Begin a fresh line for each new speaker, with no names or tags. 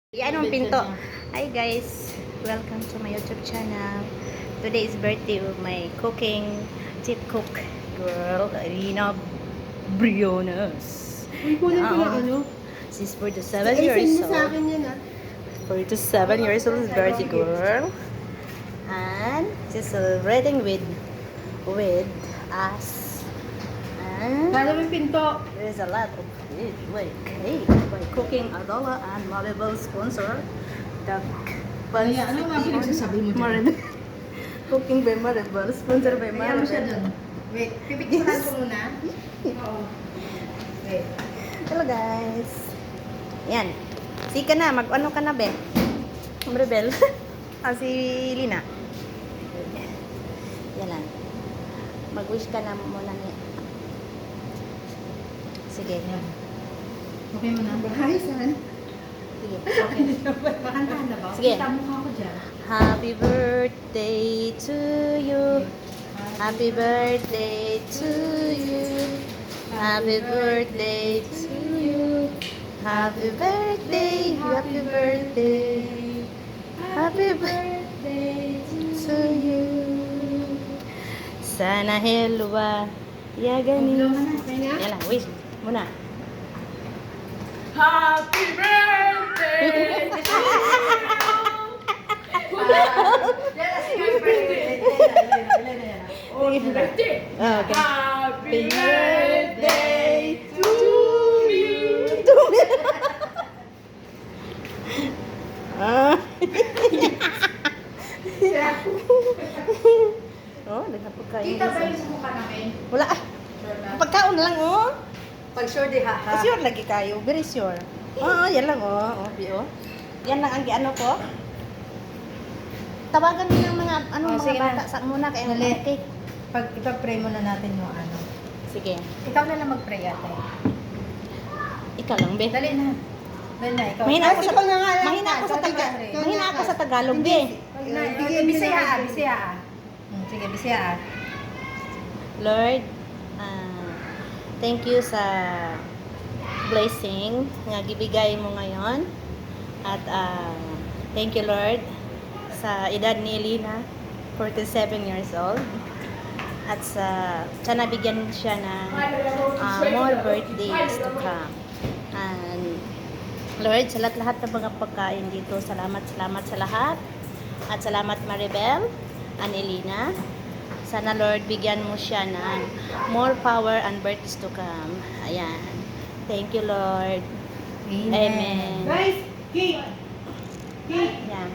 Yan ang pinto. Hi guys, welcome to my YouTube channel. Today is birthday of my cooking chief cook girl, Irina Briones.
Kunin ko na ano.
She's 47 years
Send mo sa
old.
akin yan
47 years old birthday girl. And she's celebrating with us. And
Lalo yung pinto.
there's a lot of cake by cooking Adola and Maribel sponsor the
Ay, ano nga pinagsasabi mo dyan?
Maribel. Cooking by Maribel, sponsor by
Kaya mo siya
Maribel.
dun. Wait, pipicturan ko muna. Oo. Wait.
Hello guys. Yan. Sika na, mag-ano ka na be? Maribel. Si Lina. Yan lang. Mag-wish ka na muna niya. Sige.
Ayan. Okay mo na? Hi, son.
Sige.
Okay. Makantahan na ba?
Sige.
Kita mukha ko dyan.
Happy birthday to you. Happy birthday to you. Happy birthday to you. Happy birthday, happy birthday. Happy birthday to you. Sana helwa ya
Blow
ganis.
ka na. Okay na?
Yan lang, wish muna.
Happy birthday!
Okay.
Happy birthday to you!
Ah. Oh, nagpapagkain.
Kita ba yung sa mukha namin?
Wala ah. Pagkaon lang oh.
Pag sure di ha.
Sure lagi kayo, very sure. Oo, yan lang oh. Oh. Yan lang ang giano ko. Tawagan mo ng mga
Oh,
mga
sige
bata
na.
sa muna kay
Dali.
cake.
Pag ipag-pray muna natin yung ano.
Sige.
Ikaw na lang mag-pray ate.
Ikaw lang be.
Dali na. Dali na, ikaw.
Mahina ako sa
ikaw na nga lang.
mahina ako sa
Ikaw na
Tagalog.
pray.
Mahina ako sa Tagalog be.
Bisaya. Sige, Bisaya.
Lord, thank you sa blessing nga gibigay mo ngayon. At thank you Lord sa edad ni Elina, 47 years old. At sana bigyan siya ng more birthdays to come. And Lord, sa lahat ng mga pagkain dito, salamat sa lahat. At salamat Maribel and Elina. Sana Lord, bigyan mo siya ng more power and birthdays to come. Ayan. Thank you Lord. Amen.
Guys, cake! Cake!
Ayan.